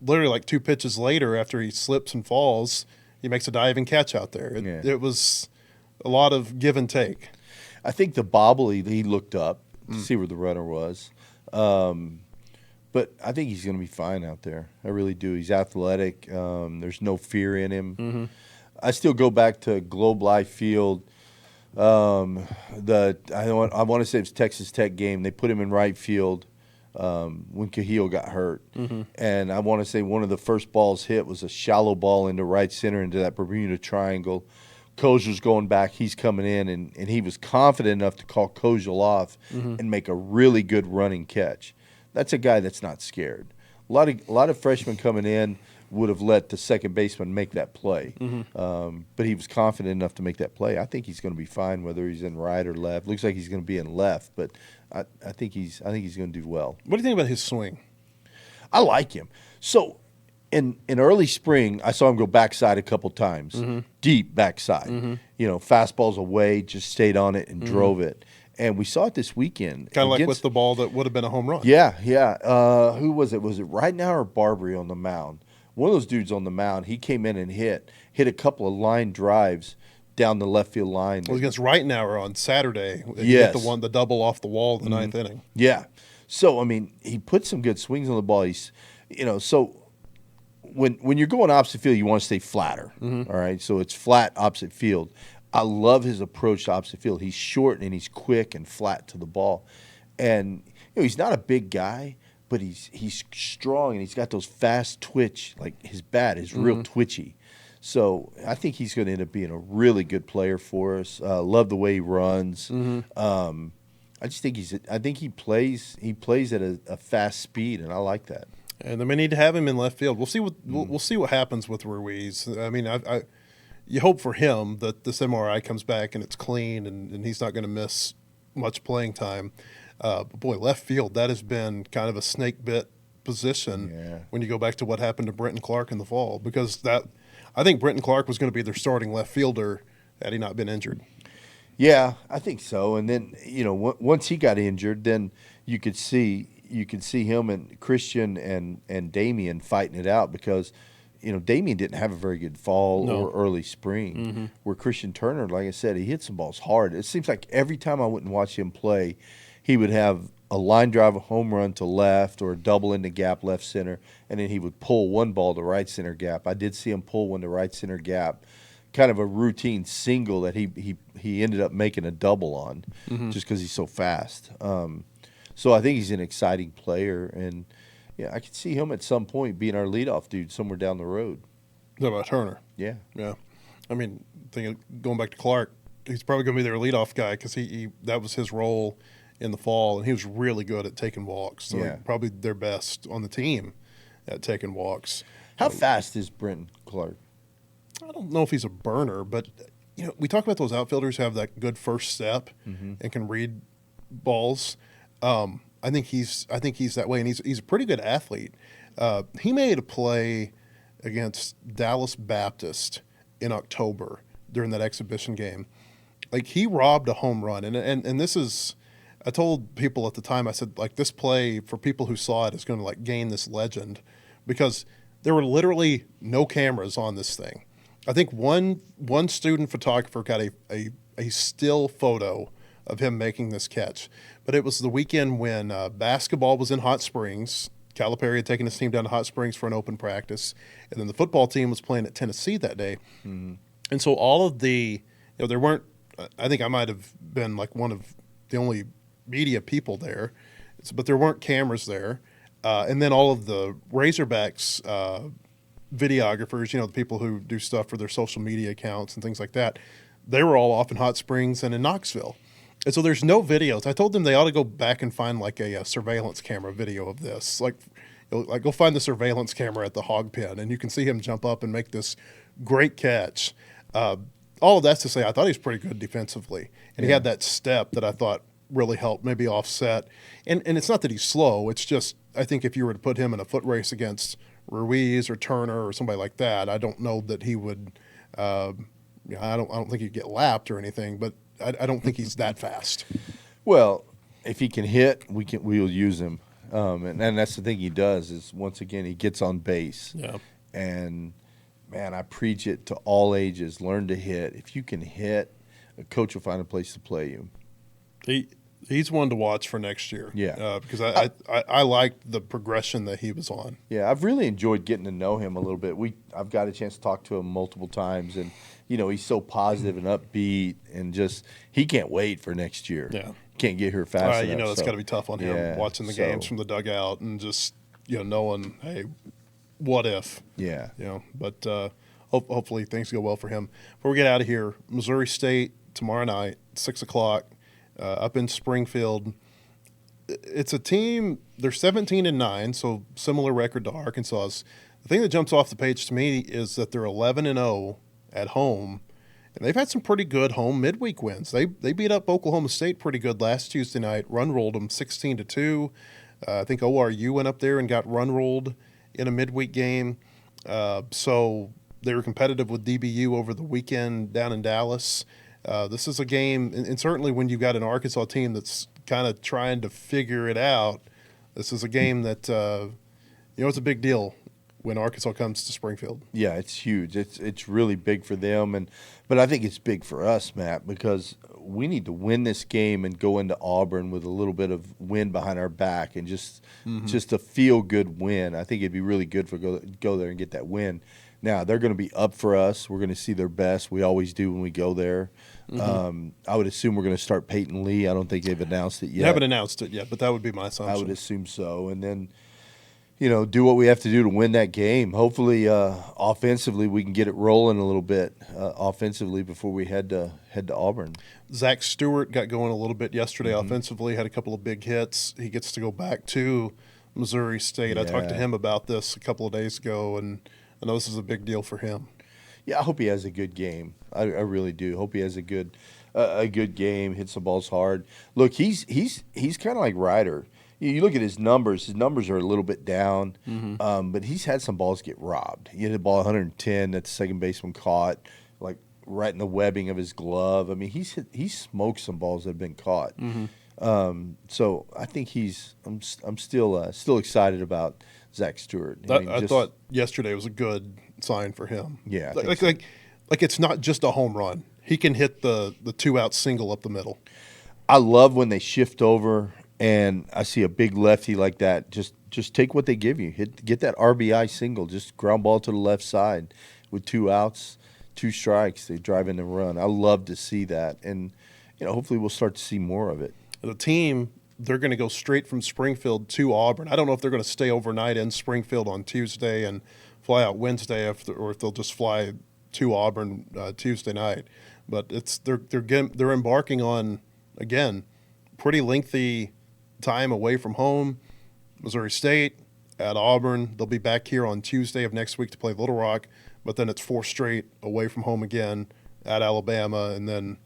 literally like 2 pitches later, after he slips and falls, he makes a diving catch out there. It was a lot of give and take. I think the bobble, he looked up to see where the runner was. But I think he's going to be fine out there. I really do. He's athletic. There's no fear in him. I still go back to Globe Life Field. I want to say it was Texas Tech game. They put him in right field when Cahill got hurt, and I want to say one of the first balls hit was a shallow ball into right center into that Bermuda Triangle. Kozier's going back. He's coming in, and he was confident enough to call Koziel off and make a really good running catch. That's a guy that's not scared. A lot of freshmen coming in would have let the second baseman make that play. But he was confident enough to make that play. I think he's going to be fine whether he's in right or left. Looks like he's going to be in left, but I think he's going to do well. What do you think about his swing? I like him. So in early spring, I saw him go backside a couple times, deep backside. Fastballs away, just stayed on it and drove it. And we saw it this weekend. Kind of like with the ball that would have been a home run. Yeah. Who was it? Was it Right Now or Barbary on the mound? One of those dudes on the mound, he came in and hit a couple of line drives down the left field line. It was against Right Now on Saturday. Yes. The double off the wall in the ninth inning. Yeah. So, he put some good swings on the ball. He's, so when you're going opposite field, you want to stay flatter. All right. So it's flat opposite field. I love his approach to opposite field. He's short and he's quick and flat to the ball. And, he's not a big guy, but he's strong and he's got those fast twitch, like his bat is real twitchy. So I think he's going to end up being a really good player for us. Love the way he runs. I just think he plays at a fast speed, and I like that. And then we need to have him in left field. We'll see we'll see what happens with Ruiz. I mean, you hope for him that this MRI comes back and it's clean and he's not going to miss much playing time. But boy, left field, that has been kind of a snake bit position when you go back to what happened to Brenton Clark in the fall, because I think Brenton Clark was going to be their starting left fielder had he not been injured. Yeah, I think so. And then, once he got injured, then you could see him and Christian and Damian fighting it out, because Damian didn't have a very good fall or early spring, where Christian Turner, like I said, he hit some balls hard. It seems like every time I went and watched him play, he would have a line drive, a home run to left, or a double in the gap left center, and then he would pull one ball to right center gap. I did see him pull one to right center gap, kind of a routine single that he ended up making a double on, just because he's so fast. So I think he's an exciting player, and I could see him at some point being our leadoff dude somewhere down the road. How about Turner? Yeah. I mean, going back to Clark, he's probably going to be their leadoff guy, because that was his role in the fall, and he was really good at taking walks. So probably their best on the team at taking walks. How fast is Brenton Clark? I don't know if he's a burner, but we talk about those outfielders who have that good first step and can read balls. I think he's that way, and he's a pretty good athlete. He made a play against Dallas Baptist in October during that exhibition game. Like, he robbed a home run, and this is, I told people at the time, I said, like, this play, for people who saw it, is going to like gain this legend, because there were literally no cameras on this thing. I think one student photographer got a still photo of him making this catch. But it was the weekend when basketball was in Hot Springs. Calipari had taken his team down to Hot Springs for an open practice. And then the football team was playing at Tennessee that day. And so all of the, there weren't, I think I might have been like one of the only media people there, but there weren't cameras there. And then all of the Razorbacks videographers, the people who do stuff for their social media accounts and things like that, they were all off in Hot Springs and in Knoxville. And so there's no videos. I told them they ought to go back and find like a surveillance camera video of this. Like go find the surveillance camera at the hog pen, and you can see him jump up and make this great catch. All of that's to say, I thought he was pretty good defensively. And he had that step that I thought really helped maybe offset. And it's not that he's slow. It's just, I think if you were to put him in a foot race against Ruiz or Turner or somebody like that, I don't know that he would I don't think he'd get lapped or anything, but I don't think he's that fast. Well, if he can hit, we'll use him. And that's the thing he does, is once again he gets on base. Yeah. And man, I preach it to all ages. Learn to hit. If you can hit, a coach will find a place to play you. He's one to watch for next year. Yeah. Because I liked the progression that he was on. Yeah, I've really enjoyed getting to know him a little bit. I've got a chance to talk to him multiple times, and he's so positive and upbeat, and just he can't wait for next year. Yeah. Can't get here fast enough. That's got to be tough on him, watching the games from the dugout and just knowing, hey, what if? Yeah. But hopefully things go well for him. Before we get out of here, Missouri State tomorrow night, 6:00. Up in Springfield. It's a team, they're 17-9, so similar record to Arkansas's. The thing that jumps off the page to me is that they're 11-0 at home, and they've had some pretty good home midweek wins. They beat up Oklahoma State pretty good last Tuesday night, run-rolled them 16-2. I think ORU went up there and got run-rolled in a midweek game. So they were competitive with DBU over the weekend down in Dallas. This is a game, and certainly when you've got an Arkansas team that's kind of trying to figure it out, this is a game that, it's a big deal when Arkansas comes to Springfield. Yeah, it's huge. It's really big for them, but I think it's big for us, Matt, because we need to win this game and go into Auburn with a little bit of wind behind our back and just a feel-good win. I think it'd be really good for go there and get that win. Now, they're going to be up for us. We're going to see their best. We always do when we go there. I would assume we're going to start Peyton Lee. I don't think they've announced it yet. They haven't announced it yet, but that would be my assumption. I would assume so. And then, do what we have to do to win that game. Hopefully, offensively, we can get it rolling a little bit offensively before we head to Auburn. Zach Stewart got going a little bit yesterday offensively, had a couple of big hits. He gets to go back to Missouri State. I talked to him about this a couple of days ago, and I know this is a big deal for him. Yeah, I hope he has a good game. I really do. Hope he has a good game, hits the balls hard. Look, he's kind of like Ryder. You look at his numbers. His numbers are a little bit down, but he's had some balls get robbed. He hit a ball 110 that the second baseman caught, like right in the webbing of his glove. I mean, he smoked some balls that have been caught. So I think I'm still excited about Zach Stewart. I thought yesterday was a good sign for him. Yeah, like it's not just a home run. He can hit the 2-out single up the middle. I love when they shift over. And I see a big lefty like that. Just take what they give you. Get that RBI single. Just ground ball to the left side with 2 outs, 2 strikes. They drive in the run. I love to see that, and hopefully we'll start to see more of it. The team, they're going to go straight from Springfield to Auburn. I don't know if they're going to stay overnight in Springfield on Tuesday and fly out Wednesday, or if they'll just fly to Auburn Tuesday night. But they're embarking on, again, pretty lengthy time away from home. Missouri State, at Auburn. They'll be back here on Tuesday of next week to play Little Rock, but then it's 4 straight away from home again at Alabama, and then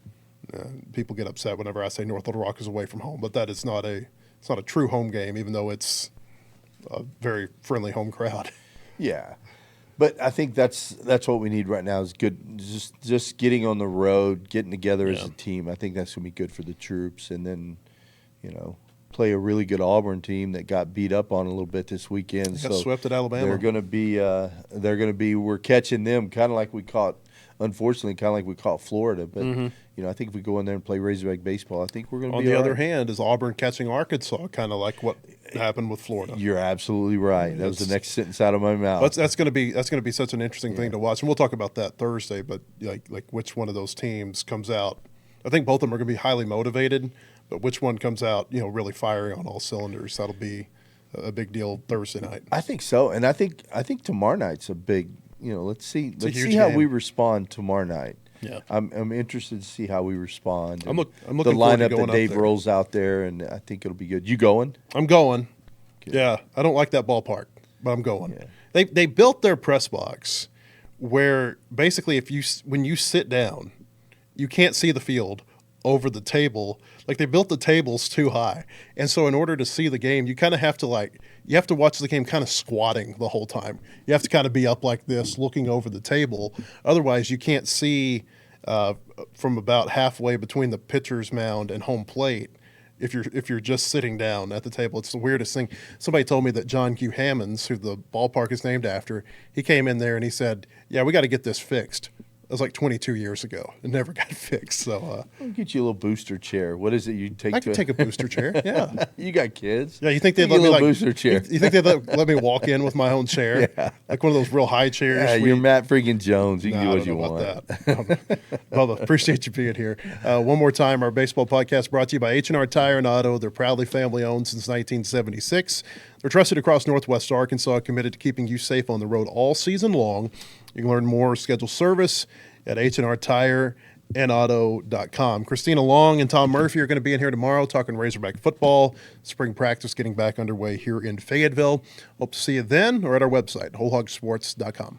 people get upset whenever I say North Little Rock is away from home, but it's not a true home game, even though it's a very friendly home crowd. Yeah. But I think that's what we need right now is good, just getting on the road, getting together as a team. I think that's going to be good for the troops, and then, play a really good Auburn team that got beat up on a little bit this weekend. Got swept at Alabama. They're going to be. We're catching them kind of like we caught Florida. But I think if we go in there and play Razorback baseball, I think we're going to be. On the other hand, is Auburn catching Arkansas, kind of like what happened with Florida? You're absolutely right. That was the next sentence out of my mouth. That's going to be such an interesting thing to watch, and we'll talk about that Thursday. But like which one of those teams comes out? I think both of them are going to be highly motivated. But which one comes out, really firing on all cylinders? That'll be a big deal Thursday night. I think so, and I think tomorrow night's a big. Let's see how we respond tomorrow night. Yeah, I'm interested to see how we respond. I'm looking the lineup that Dave rolls out there, and I think it'll be good. You going? I'm going. Good. Yeah, I don't like that ballpark, but I'm going. Yeah. They built their press box where basically when you sit down, you can't see the field over the table. Like they built the tables too high. And so in order to see the game, you kind of have to watch the game kind of squatting the whole time. You have to kind of be up like this looking over the table. Otherwise you can't see from about halfway between the pitcher's mound and home plate if you're just sitting down at the table. It's the weirdest thing. Somebody told me that John Q. Hammonds, who the ballpark is named after, he came in there and he said, "Yeah, we got to get this fixed." That was like 22 years ago. It never got fixed. So I'll get you a little booster chair. What is it you take? I can take a booster chair. Yeah. You got kids. Yeah, you think they'd let me booster chair? You think they'd let me walk in with my own chair? Yeah. Like one of those real high chairs. Yeah, you're Matt freaking Jones. You can do I what don't you know want. about that. Bubba, appreciate you being here. One more time, our baseball podcast brought to you by H&R Tire and Auto. They're proudly family-owned since 1976. They're trusted across Northwest Arkansas, committed to keeping you safe on the road all season long. You can learn more, schedule service at hrtireandauto.com. Christina Long and Tom Murphy are going to be in here tomorrow talking Razorback football. Spring practice getting back underway here in Fayetteville. Hope to see you then or at our website, wholehogsports.com.